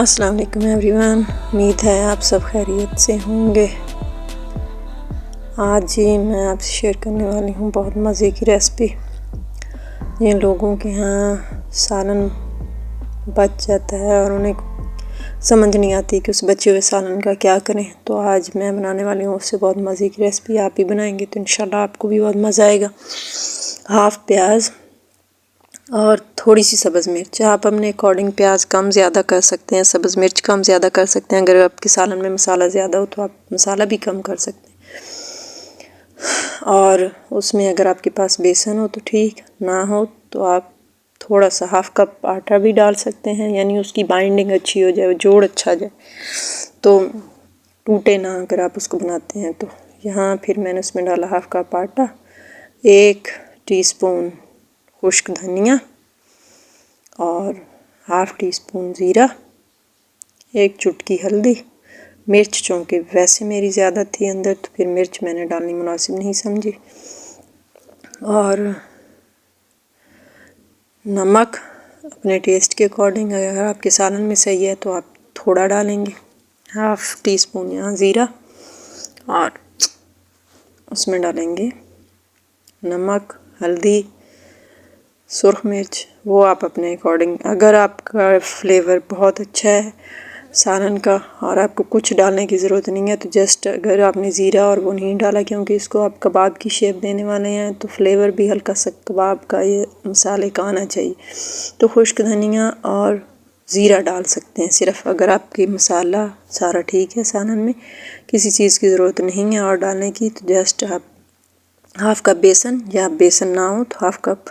अस्सलाम वालेकुम एवरीवन, उम्मीद है आप सब खैरियत से होंगे। आज ही मैं आपसे शेयर करने वाली हूँ बहुत मज़े की रेसिपी। जिन लोगों के यहाँ सालन बच जाता है और उन्हें समझ नहीं आती कि उस बचे हुए सालन का क्या करें, तो आज मैं बनाने वाली हूँ उससे बहुत मज़े की रेसिपी। आप भी बनाएंगे तो इंशाल्लाह आपको भी बहुत मज़ा आएगा। हाफ़ प्याज और थोड़ी सी सब्ज़ मिर्च। आप अपने अकॉर्डिंग प्याज कम ज़्यादा कर सकते हैं, सब्ज़ मिर्च कम ज़्यादा कर सकते हैं। अगर आपके सालन में मसाला ज़्यादा हो तो आप मसाला भी कम कर सकते हैं। और उसमें अगर आपके पास बेसन हो तो ठीक, ना हो तो आप थोड़ा सा हाफ़ कप आटा भी डाल सकते हैं, यानी उसकी बाइंडिंग अच्छी हो जाए, जोड़ अच्छा जाए, तो टूटे ना अगर आप उसको बनाते हैं तो। यहाँ फिर मैंने उसमें डाला हाफ़ कप आटा, 1 टीस्पून खुश्क धनिया और हाफ़ टी स्पून ज़ीरा, 1 चुटकी हल्दी। मिर्च चूँकि वैसे मेरी ज़्यादा थी अंदर, तो फिर मिर्च मैंने डालनी मुनासिब नहीं समझी। और नमक अपने टेस्ट के अकॉर्डिंग, अगर आपके सालन में सही है तो आप थोड़ा डालेंगे। हाफ़ टी स्पून यहाँ ज़ीरा, और उसमें डालेंगे नमक, हल्दी, सुर्ख मिर्च, वो आप अपने अकॉर्डिंग। अगर आपका फ्लेवर बहुत अच्छा है सालन का और आपको कुछ डालने की ज़रूरत नहीं है तो जस्ट, अगर आपने ज़ीरा और वो नहीं डाला क्योंकि इसको आप कबाब की शेप देने वाले हैं, तो फ्लेवर भी हल्का सा कबाब का ये मसाले का आना चाहिए, तो खुश्क धनिया और ज़ीरा डाल सकते हैं सिर्फ। अगर आपकी मसाला सारा ठीक है, सालन में किसी चीज़ की ज़रूरत नहीं है और डालने की, तो जस्ट आप हाफ़ कप बेसन, या बेसन ना हो तो हाफ़ कप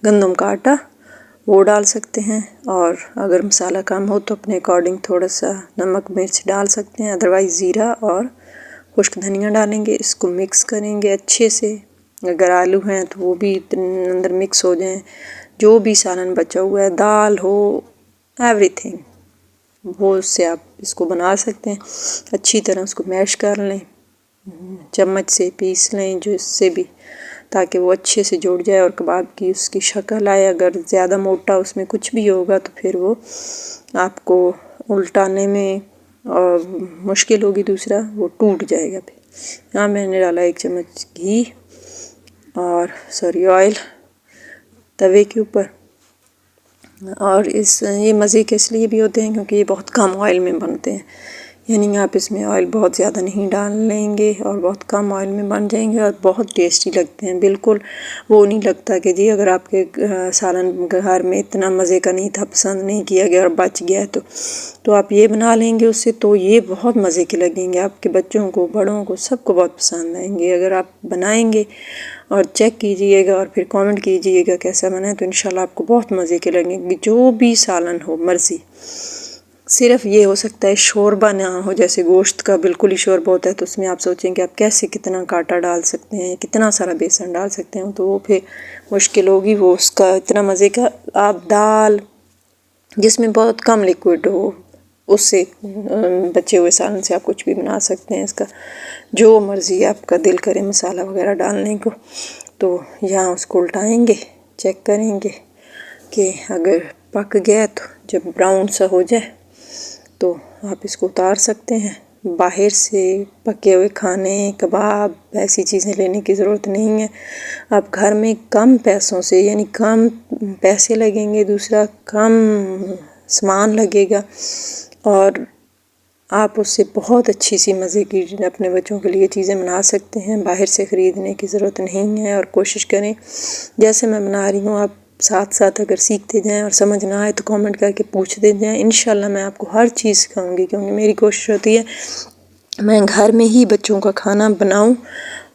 गंदम का आटा वो डाल सकते हैं। और अगर मसाला कम हो तो अपने अकॉर्डिंग थोड़ा सा नमक मिर्च डाल सकते हैं, अदरवाइज़ ज़ीरा और खुश्क धनिया डालेंगे। इसको मिक्स करेंगे अच्छे से। अगर आलू हैं तो वो भी अंदर मिक्स हो जाएं। जो भी सालन बचा हुआ है, दाल हो, एवरीथिंग, वो उससे आप इसको बना सकते हैं। अच्छी तरह उसको मैश कर लें, चम्मच से पीस लें, जो इससे भी, ताकि वो अच्छे से जुड़ जाए और कबाब की उसकी शक्ल आए। अगर ज़्यादा मोटा उसमें कुछ भी होगा तो फिर वो आपको उल्टाने में और मुश्किल होगी, दूसरा वो टूट जाएगा। फिर यहाँ मैंने डाला 1 चम्मच घी और ऑयल तवे के ऊपर। और ये मज़े के इसलिए भी होते हैं क्योंकि ये बहुत कम ऑयल में बनते हैं, यानी आप इसमें ऑयल बहुत ज़्यादा नहीं डाल लेंगे और बहुत कम ऑयल में बन जाएंगे और बहुत टेस्टी लगते हैं। बिल्कुल वो नहीं लगता कि जी अगर आपके सालन घर में इतना मज़े का नहीं था, पसंद नहीं किया गया और बच गया है तो आप ये बना लेंगे उससे, तो ये बहुत मज़े के लगेंगे। आपके बच्चों को, बड़ों को, सबको बहुत पसंद आएंगे अगर आप बनाएंगे। और चेक कीजिएगा और फिर कमेंट कीजिएगा कैसा बना है, तो इंशाल्लाह आपको बहुत मज़े के लगेंगे। जो भी सालन हो मर्ज़ी, सिर्फ ये हो सकता है शोरबा ना हो, जैसे गोश्त का बिल्कुल ही शोरबा होता है तो उसमें आप सोचेंगे आप कैसे कितना काटा डाल सकते हैं, कितना सारा बेसन डाल सकते हैं, तो वो फिर मुश्किल होगी। वो उसका इतना मज़े का, आप दाल जिसमें बहुत कम लिक्विड हो उससे बचे हुए सालन से आप कुछ भी बना सकते हैं। इसका जो मर्ज़ी आपका दिल करे मसाला वगैरह डालने को, तो यहाँ उसको उल्टाएंगे, चेक करेंगे कि अगर पक गया तो जब ब्राउन सा हो जाए तो आप इसको उतार सकते हैं। बाहर से पके हुए खाने, कबाब, ऐसी चीज़ें लेने की ज़रूरत नहीं है। आप घर में कम पैसों से, यानी कम पैसे लगेंगे, दूसरा कम सामान लगेगा, और आप उससे बहुत अच्छी सी मज़े की अपने बच्चों के लिए चीज़ें बना सकते हैं। बाहर से ख़रीदने की ज़रूरत नहीं है। और कोशिश करें जैसे मैं बना रही हूँ, आप साथ साथ अगर सीखते जाएं और समझ ना आए तो कमेंट करके पूछते जाएं। इंशाल्लाह मैं आपको हर चीज़ सिखाऊंगी, क्योंकि मेरी कोशिश होती है मैं घर में ही बच्चों का खाना बनाऊं।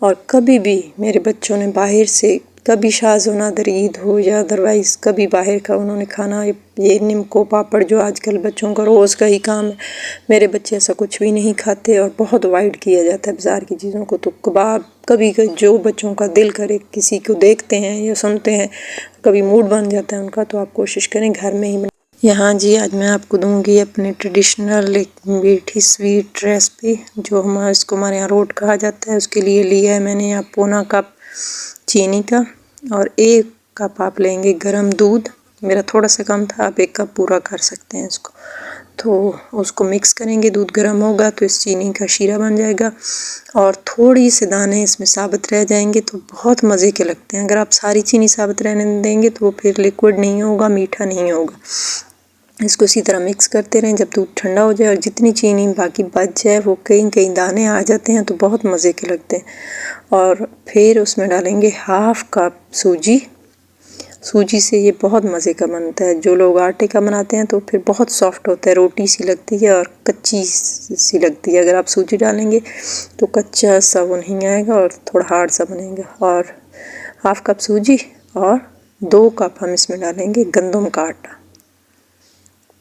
और कभी भी मेरे बच्चों ने बाहर से, कभी शाज़ होना दर ईद हो या अदरवाइज़ कभी बाहर का उन्होंने खाना, ये निमको पापड़ जो आजकल बच्चों का रोज़ का ही काम है, मेरे बच्चे ऐसा कुछ भी नहीं खाते और बहुत अवॉइड किया जाता है बाज़ार की चीज़ों को। तो कबाब कभी जो बच्चों का दिल करे, किसी को देखते हैं या सुनते हैं, कभी मूड बन जाता है उनका, तो आप कोशिश करें घर में ही। यहाँ जी आज मैं आपको दूंगी अपने ट्रेडिशनल एक मीठी स्वीट रेसिपी, जो इसको हमारे यहाँ रोट कहा जाता है। उसके लिए लिया है मैंने यहाँ पौना कप चीनी का, और 1 कप आप लेंगे गरम दूध। मेरा थोड़ा सा कम था, आप 1 कप पूरा कर सकते हैं इसको। तो उसको मिक्स करेंगे। दूध गर्म होगा तो इस चीनी का शीरा बन जाएगा और थोड़ी से दाने इसमें साबुत रह जाएंगे तो बहुत मज़े के लगते हैं। अगर आप सारी चीनी साबुत रहने देंगे तो वो फिर लिक्विड नहीं होगा, मीठा नहीं होगा। इसको इसी तरह मिक्स करते रहें जब दूध ठंडा हो जाए और जितनी चीनी बाकी बच जाए, वो कई कई दाने आ जाते हैं तो बहुत मज़े के लगते हैं। और फिर उसमें डालेंगे हाफ कप सूजी। सूजी से ये बहुत मज़े का बनता है। जो लोग आटे का बनाते हैं तो फिर बहुत सॉफ्ट होता है, रोटी सी लगती है और कच्ची सी लगती है। अगर आप सूजी डालेंगे तो कच्चा सा वो नहीं आएगा और थोड़ा हार्ड सा बनेगा। और हाफ कप सूजी और 2 कप हम इसमें डालेंगे गंदम का आटा,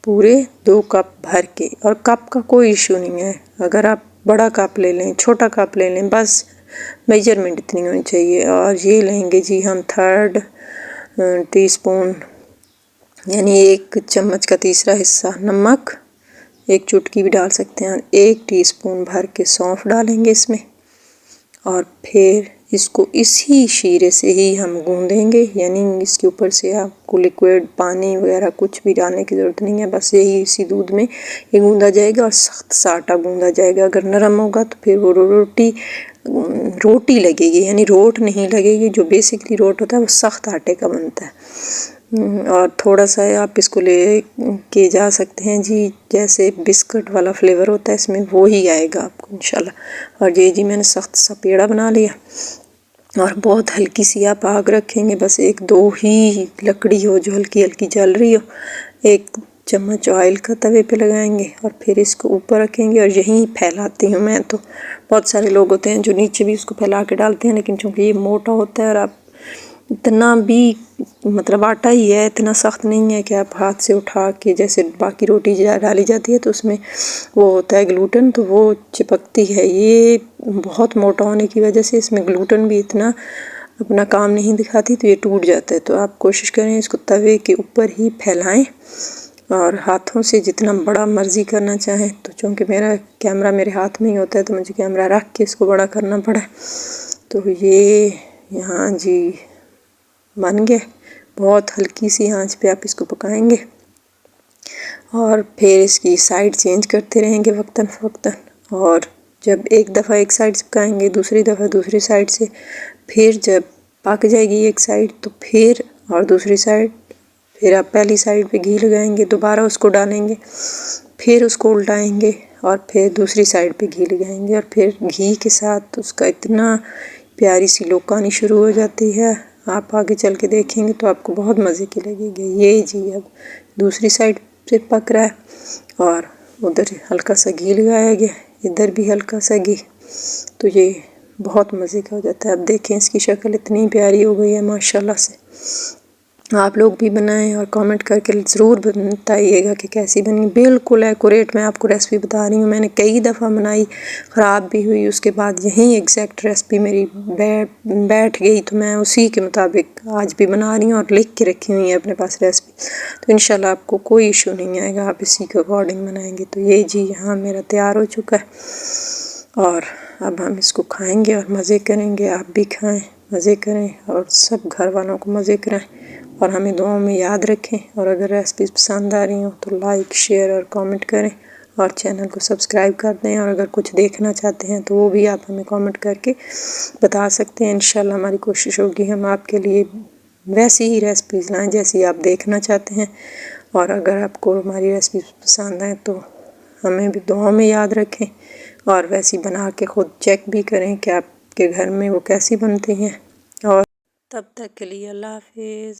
पूरे 2 कप भर के। और कप का कोई इशू नहीं है, अगर आप बड़ा कप ले लें, छोटा कप ले लें, बस मेजरमेंट इतनी होनी चाहिए। और ये लेंगे जी हम 1/3 टीस्पून यानी 1 चम्मच का 1/3 हिस्सा नमक, 1 चुटकी भी डाल सकते हैं। 1 टीस्पून भर के सौंफ डालेंगे इसमें और फिर इसको इसी शीरे से ही हम गूंदेंगे, यानी इसके ऊपर से आपको लिक्विड पानी वगैरह कुछ भी डालने की ज़रूरत नहीं है। बस यही इसी दूध में ये गूंदा जाएगा और सख्त सा आटा गूंदा जाएगा। अगर नरम होगा तो फिर वो रोटी लगेगी, यानी रोट नहीं लगेगी। जो बेसिकली रोट होता है वो सख्त आटे का बनता है। और थोड़ा सा आप इसको ले के जा सकते हैं जी, जैसे बिस्कुट वाला फ्लेवर होता है इसमें, वो ही आएगा आपको इंशाल्लाह। और ये जी मैंने सख्त सा पेड़ा बना लिया और बहुत हल्की सी आप आग रखेंगे, बस 1-2 ही लकड़ी हो जो हल्की हल्की जल रही हो। 1 चम्मच ऑयल का तवे पे लगाएंगे और फिर इसको ऊपर रखेंगे और यहीं फैलाती हूँ मैं। तो बहुत सारे लोग होते हैं जो नीचे भी उसको फैला के डालते हैं, लेकिन चूँकि ये मोटा होता है और आप इतना भी मतलब आटा ही है, इतना सख्त नहीं है कि आप हाथ से उठा के, जैसे बाकी रोटी डाली जाती है तो उसमें वो होता है ग्लूटेन, तो वो चिपकती है। ये बहुत मोटा होने की वजह से इसमें ग्लूटेन भी इतना अपना काम नहीं दिखाती तो ये टूट जाता है। तो आप कोशिश करें इसको तवे के ऊपर ही फैलाएं और हाथों से जितना बड़ा मर्जी करना चाहें। तो चूँकि मेरा कैमरा मेरे हाथ में ही होता है तो मुझे कैमरा रख के इसको बड़ा करना पड़ा। तो ये यहाँ जी बन गए। बहुत हल्की सी आंच पे आप इसको पकाएंगे और फिर इसकी साइड चेंज करते रहेंगे वक्तन फ़वक्तन। और जब एक दफ़ा एक साइड से पकाएंगे, दूसरी दफ़ा दूसरी साइड से, फिर जब पक जाएगी एक साइड तो फिर और दूसरी साइड, फिर आप पहली साइड पे घी लगाएंगे, दोबारा उसको डालेंगे, फिर उसको उल्टाएंगे और फिर दूसरी साइड पे घी लगाएंगे और फिर घी के साथ उसका इतना प्यारी सी लुक आनी शुरू हो जाती है। आप आगे चल के देखेंगे तो आपको बहुत मज़े की लगेगी। ये जी अब दूसरी साइड से पक रहा है और उधर हल्का सा घी लगाया गया, इधर भी हल्का सा घी, तो ये बहुत मज़े का हो जाता है। अब देखें इसकी शक्ल इतनी प्यारी हो गई है माशाल्लाह से। आप लोग भी बनाएं और कमेंट करके ज़रूर बताइएगा कि कैसी बनी। बिल्कुल एक्यूरेट मैं आपको रेसिपी बता रही हूँ। मैंने कई दफ़ा बनाई, ख़राब भी हुई, उसके बाद यही एग्जैक्ट रेसिपी मेरी बैठ गई तो मैं उसी के मुताबिक आज भी बना रही हूँ और लिख के रखी हुई है अपने पास रेसिपी। तो इंशाल्लाह आपको कोई इशू नहीं आएगा, आप इसी के अकॉर्डिंग बनाएंगे। तो ये जी यहाँ मेरा तैयार हो चुका है और अब हम इसको खाएँगे और मज़े करेंगे। आप भी खाएँ, मज़े करें और सब घर वालों को मज़े कराएँ और हमें दुआओं में याद रखें। और अगर रेसिपीज़ पसंद आ रही हो तो लाइक, शेयर और कमेंट करें और चैनल को सब्सक्राइब कर दें। और अगर कुछ देखना चाहते हैं तो वो भी आप हमें कमेंट करके बता सकते हैं। इंशाल्लाह हमारी कोशिश होगी हम आपके लिए वैसी ही रेसिपीज़ लाएँ जैसी आप देखना चाहते हैं। और अगर आपको हमारी रेसिपीज़ पसंद आए तो हमें भी दुआओं में याद रखें और वैसी बना के ख़ुद चेक भी करें कि आपके घर में वो कैसी बनती हैं। और तब तक के लिए अल्लाह हाफिज़।